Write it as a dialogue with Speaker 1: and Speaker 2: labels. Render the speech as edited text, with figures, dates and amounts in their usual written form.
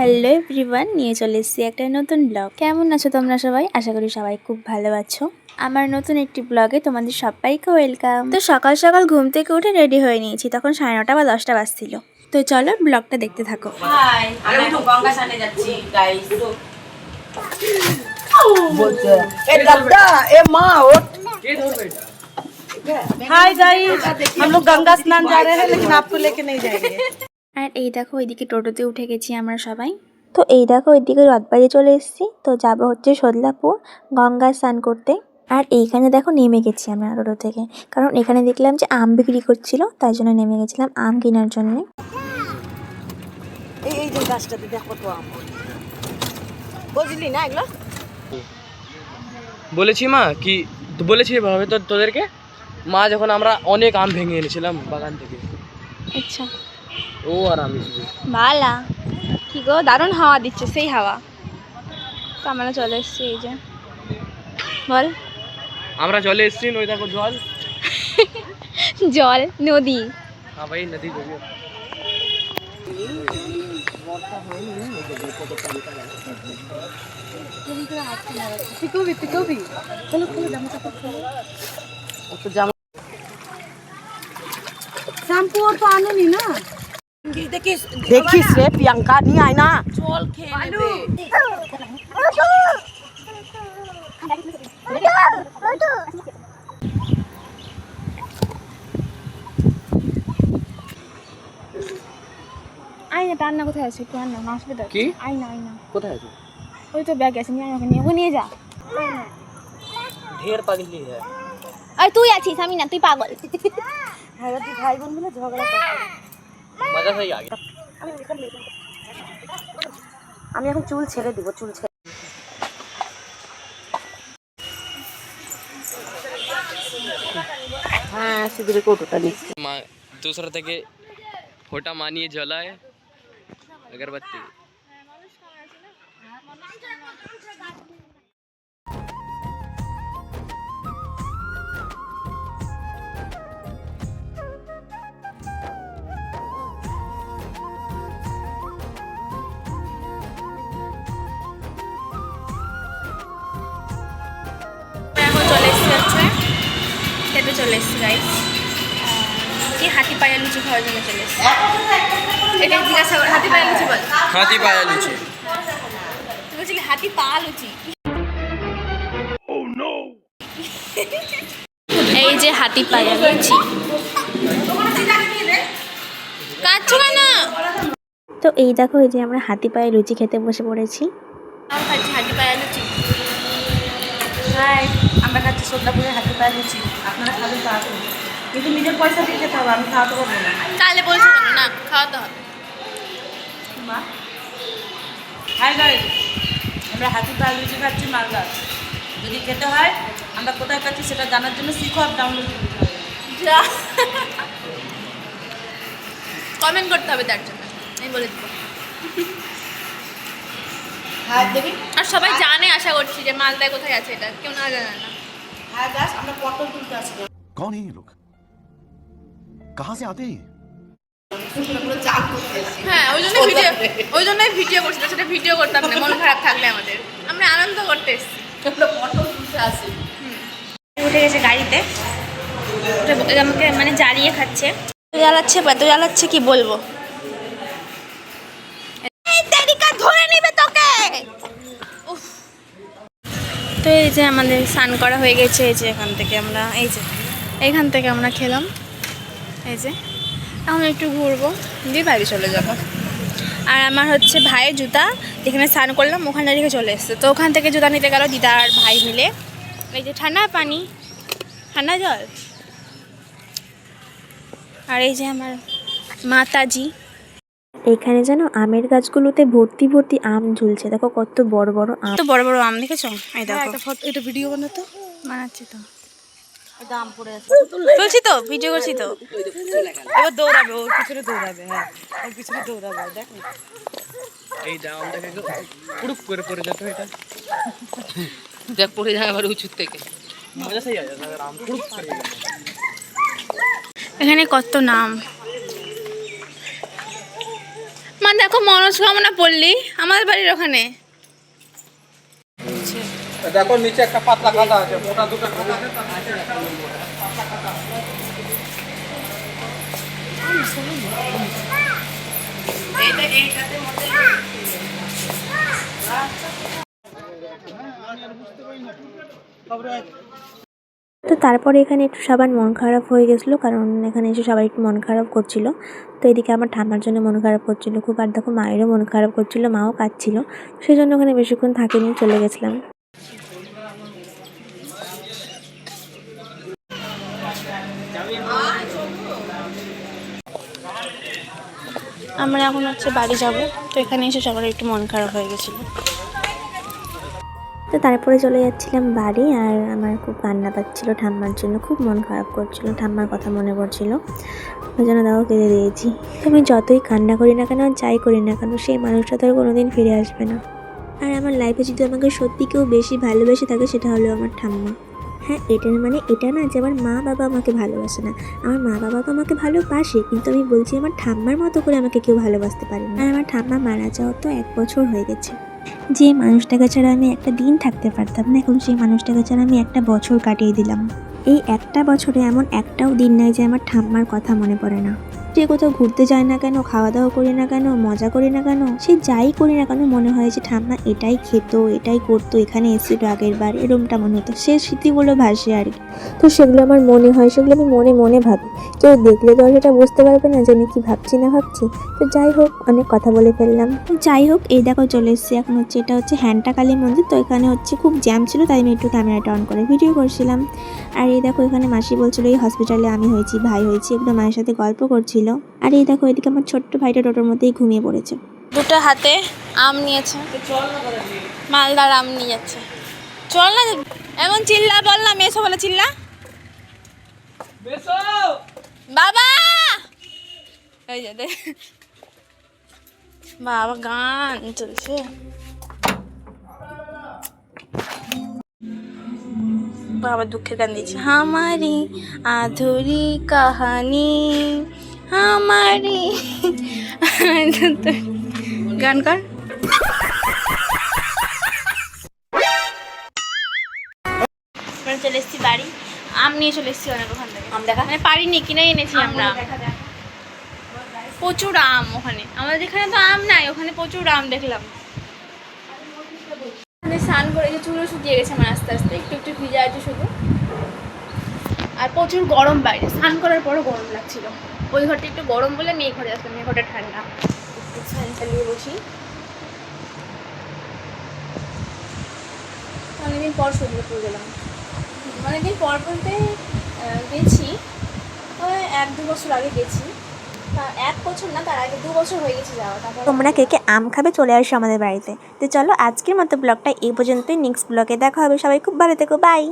Speaker 1: Hello everyone, নিয়ে চলে এসেছি একটা নতুন ব্লগ। কেমন আছো তোমরা সবাই? আশা করি সবাই খুব ভালো আছো। আমার নতুন একটি ব্লগে তোমাদের সবাইকে ওয়েলকাম। তো সকাল সকাল ঘুম থেকে উঠে রেডি হয়ে নিয়েছি, তখন 9:30 বা 10টা বাজছিল। তো চলো ব্লগটা দেখতে থাকো।
Speaker 2: আমরা এখন গঙ্গা স্নানে যাচ্ছি গাইস। বলছে এ দাদা এ মা ওঠ কে ধরবে এটা। हाय गाइस, हम लोग गंगा स्नान जा रहे हैं लेकिन आपको लेके नहीं जाएंगे।
Speaker 1: আর এই দেখো ওইদিকে টোটোতে উঠে গেছি আমরা সবাই। তো এই দেখো ওইদিকে রথবাড়ি চলে এসেছি। তো যাবো হচ্ছে সদলাপুর গঙ্গা স্নান করতে। আর এইখানে দেখো নেমে গেছি আমরা টোটো থেকে, কারণ এখানে দেখলাম যে আম বিক্রি করছিল, তাই জন্য নেমে গেছিলাম আম কেনার জন্য।
Speaker 2: এই যে গাছটাতে দেখো তো আম, বুঝলি না এগুলো?
Speaker 3: বলেছি মা কি বলেছি ভাবে তো তোদেরকে মা যখন আমরা অনেক আম ভেঙে এনেছিলাম বাগান থেকে।
Speaker 1: আচ্ছা
Speaker 3: ও আর আমি শুধু
Speaker 1: ভালা কি গো, দারুণ হাওয়া দিচ্ছে, সেই হাওয়া। তো আমরা চলে এসেছি, এই যে বল
Speaker 3: আমরা জলে এসেছি। ওই দেখো জল,
Speaker 1: জল নদী।
Speaker 3: হ্যাঁ ভাই নদী নদী।
Speaker 2: शैम्पू और तो आने नहीं ना। देखिस रे प्रियंका नहीं आए ना। चल खेले
Speaker 1: আয়না টান্না কোথায় আছে? একটু আন না, আসবে তো।
Speaker 3: কি
Speaker 1: আয়না আয়না
Speaker 3: কোথায় আছে?
Speaker 1: ওই তো ব্যাগ আছে, নিয়ে আয়, ওকে নিয়ে, ওকে নিয়ে যা।
Speaker 3: ঢের পাগলি है।
Speaker 1: আর তুই আছিস, আমি না, তুই পাগল।
Speaker 2: হ্যাঁ তুই ভাই বোন মিলে ঝগড়া করছিস।
Speaker 3: मजा सही आ गया।
Speaker 2: আমি এখন চুল ছেড়ে দিব, চুল ছেড়ে। হ্যাঁ সিঁদুরের কৌটোটা নিচ্ছি।
Speaker 3: মা दूसरा থেকে ফোঁটা মানিয়ে জ্বলায় अगरबत्ती।
Speaker 1: এখন চলে এসেছি হচ্ছে খেতে চলে এসেছি গাইস। কি হাতি পায়া লুচি খাওয়ার জন্য চলে এসেছি। এটা জিজ্ঞাসা কর, হাতি পায়া লুচি বল।
Speaker 3: হাতি পায়া লুচি।
Speaker 1: তুই বলছিলি হাতি পা লুচি। এই যে হাতি পায়া লুচি। কাচ্ছো কেন? তো এই দেখো, এই যে আমরা হাতি পায়া লুচি খেতে বসে পড়েছি। হাতি পায়া লুচি।
Speaker 2: হাই, আমরা খাচ্ছি সদলাপুরের হাতে পায়ে লুচি। আপনারা খাবেন তো আসুন, কিন্তু নিজের পয়সা দিয়ে খেতে হবে, আমি খাওয়াতে পারবো না।
Speaker 1: তাহলে বলছো কেন? না, খাওয়াতে হবে।
Speaker 2: মা হাই গাইস, আমরা হাতি পায়ে লুচি খাচ্ছি মালদা। যদি খেতে হয় আমরা কোথায় খাচ্ছি সেটা জানার জন্য শিখো আর ডাউনলোড করতে হবে।
Speaker 1: যা কমেন্ট করতে হবে, তার জন্য আমি বলে দেবো।
Speaker 2: হ্যাঁ দেখি,
Speaker 1: আর সবাই জানে, আশা করছি যে মালদায় কোথায় আছে, এটা কেউ না জানে না।
Speaker 2: হ্যাঁ গাছ আমরা পটল তুলতে আসবো।
Speaker 4: कौन है ये लोग? कहाँ से आते हैं?
Speaker 1: হ্যাঁ, ওই জন্যই ভিডিও করছি, সেটা ভিডিও করতাম না মন খারাপ থাকলে আমাদের। আমরা আনন্দ করতে এসেছি।
Speaker 2: আমরা পটল তুলতে আসি।
Speaker 1: উঠে গেছে গাড়িতে, আমাকে মানে জ্বালিয়ে খাচ্ছে, এত জ্বালাচ্ছে কি বলবো। ধরে নিবে তোকে। তো এই যে আমাদের স্নান করা হয়ে গেছে। এই যে এখান থেকে আমরা খেলাম। এই যে এখন একটু ঘুরবো, দিয়ে বাড়ি চলে যাবো। আর আমার হচ্ছে ভাইয়ের জুতা, যেখানে স্নান করলাম ওখানে রেখে চলে এসছে। তো ওখান থেকে জুতা নিতে গেল দিদা আর ভাই মিলে। এই যে ঠান্ডা পানি, ঠান্ডা জল। আর এই যে আমার মাতাজি। এখানে যেন আমের গাছগুলোতে ভর্তি ভর্তি আম ঝুলছে। দেখো কত বড় বড় আম, তো বড় বড় আম দেখেছো? এই দেখো,
Speaker 2: এটা ভিডিও বানাতো,
Speaker 1: বানাচ্ছি তো,
Speaker 2: দাম পড়ে আছে,
Speaker 1: বলছি তো, ভিডিও করছি তো।
Speaker 2: এবার দৌড়াবে, ওর পিছনে দৌড়াবে। হ্যাঁ ওর পিছনে দৌড়াবে, দেখো
Speaker 3: এই দাম দেখে পুরুক করে পড়ে যেত। এটা দেখ পড়ে যায় আবার উঁচু থেকে। মজা সেই আছে আম পুরুক করে।
Speaker 1: এখানে কত নাম। ঠাম্মা দেখো মনস্কামনা পড়লি আমাদের বাড়ির ওখানে।
Speaker 3: দেখো নিচে একটা পাতলা কাদা আছে, মোটা দুটো কাদা আছে, তার নিচে একটা পাতলা কাদা আছে।
Speaker 5: তো তারপরে এখানে একটু সবার মন খারাপ হয়ে গেছিলো, কারণ এখানে এসে সবাই একটু মন খারাপ করছিল। তো এদিকে আমার ঠাম্মার জন্য মন খারাপ করছিল খুব, আর দেখো মায়েরও মন খারাপ করছিল, মাও কাঁদছিল। সেই জন্য ওখানে বেশিক্ষণ থাকিনি, চলে গেছিলাম।
Speaker 1: আমরা এখন হচ্ছে বাড়ি যাব। তো এখানে এসে সবার একটু মন খারাপ হয়ে গেছিলো।
Speaker 5: তো তারপরে চলে যাচ্ছিলাম বাড়ি, আর আমার খুব কান্না পাচ্ছিলো ঠাম্মার জন্য, খুব মন খারাপ করছিল, ঠাম্মার কথা মনে পড়ছিল, ওই জন্য তাও কেঁদে দিয়েছি। আমি যতই কান্না করি না কেন, যাই করি না কেন, সেই মানুষটা তো আর কোনোদিন ফিরে আসবে না। আর আমার লাইফে যদি আমাকে সত্যি কেউ বেশি ভালোবেসে থাকে, সেটা হলো আমার ঠাম্মা। হ্যাঁ, এটার মানে এটা না যে আমার মা বাবা আমাকে ভালোবাসে না, আমার মা বাবা তো আমাকে ভালোবাসে, কিন্তু আমি বলছি আমার ঠাম্মার মতো করে আমাকে কেউ ভালোবাসতে পারে না। আর আমার ঠাম্মা মারা যাওয়া তো 1 বছর হয়ে গেছে। যে মানুষটাকে ছাড়া আমি একটা দিন থাকতে পারতাম না, এখন সেই মানুষটাকে ছাড়া আমি একটা বছর কাটিয়ে দিলাম। এই একটা বছরে এমন একটাও দিন নাই যে আমার ঠাম্মার কথা মনে পড়ে না। যে কোথাও ঘুরতে যায় না কেন, খাওয়া দাওয়া করি না কেন, মজা করি না কেন, সে যাই করি না কেন, মনে হয় যে ঠাম্মা এটাই খেত, এটাই করতো, এখানে এসেছিল আগের বার, এরমটা মনে হতো। সে স্মৃতিগুলো ভাসে আর কি। তো সেগুলো আমার মনে হয়, সেগুলো আমি মনে মনে ভাবি। কেউ দেখলে তো আর সেটা বুঝতে পারবে না যে আমি কি ভাবছি না ভাবছি। তো যাই হোক, অনেক কথা বলে ফেললাম। যাই হোক, এই দেখো চলে এসেছি এখন। এটা হচ্ছে হ্যান্টা কালী মন্দির। তো এখানে হচ্ছে খুব জ্যাম ছিল, তাই আমি একটু ক্যামেরাটা অন করে ভিডিও করছিলাম। আর এই দেখো এখানে মাসি বলছিল এই হসপিটালে আমি হয়েছি, ভাই হয়েছি, একটু মায়ের সাথে গল্প করছিল। আর এই দেখো এদিকে আমার ছোট্ট ভাইটা টোটোর মধ্যেই ঘুমিয়ে পড়েছে।
Speaker 1: দুটো হাতে আম নিয়েছে, মালদার আম নিয়ে যাচ্ছে। চল না, এমন চিল্লা, বললাম এসো বলে চিল্লা। বাবা এই যে দেখ, বাবা গান চলছে। বাবা দুঃখের গান দিয়েছে। হামারি আধুরি কাহানি, হামারি গান কর। চলে এসেছি বাড়ি, আম নিয়ে চলে এসেছি অনেক ওখান থেকে। আম দেখা মানে পারিনি, কিনে এনেছি আমরা। প্রচুর আম ওখানে, আমাদের এখানে তো আম নাই, ওখানে প্রচুর আম দেখলাম। স্নান করে যে চুলও শুকিয়ে গেছে আমার আস্তে আস্তে, একটু একটু ভিজা আছে শুধু। আর প্রচুর গরম বাইরে, স্নান করার পরও গরম লাগছিল। ওই ঘরটা একটু গরম বলে মেয়ে ঘরে আসলাম, মেয়ে ঘরটা ঠান্ডা। একটু ফ্যান চালিয়ে বসি। অনেকদিন পর সমুদ্রপুর গেলাম, অনেকদিন পর বলতে গেছি ওই 1-2 বছর আগে গেছি। 1 বছর না, তার আগে 2 বছর হয়ে গেছে যাওয়া। তারপর
Speaker 5: তোমরা কে কে আম খাবে চলে আসো আমাদের বাড়িতে। তো চলো আজকের মতো ব্লগটা এই পর্যন্তই, নেক্সট ব্লগে দেখা হবে। সবাই খুব ভালো থেকো, বাই।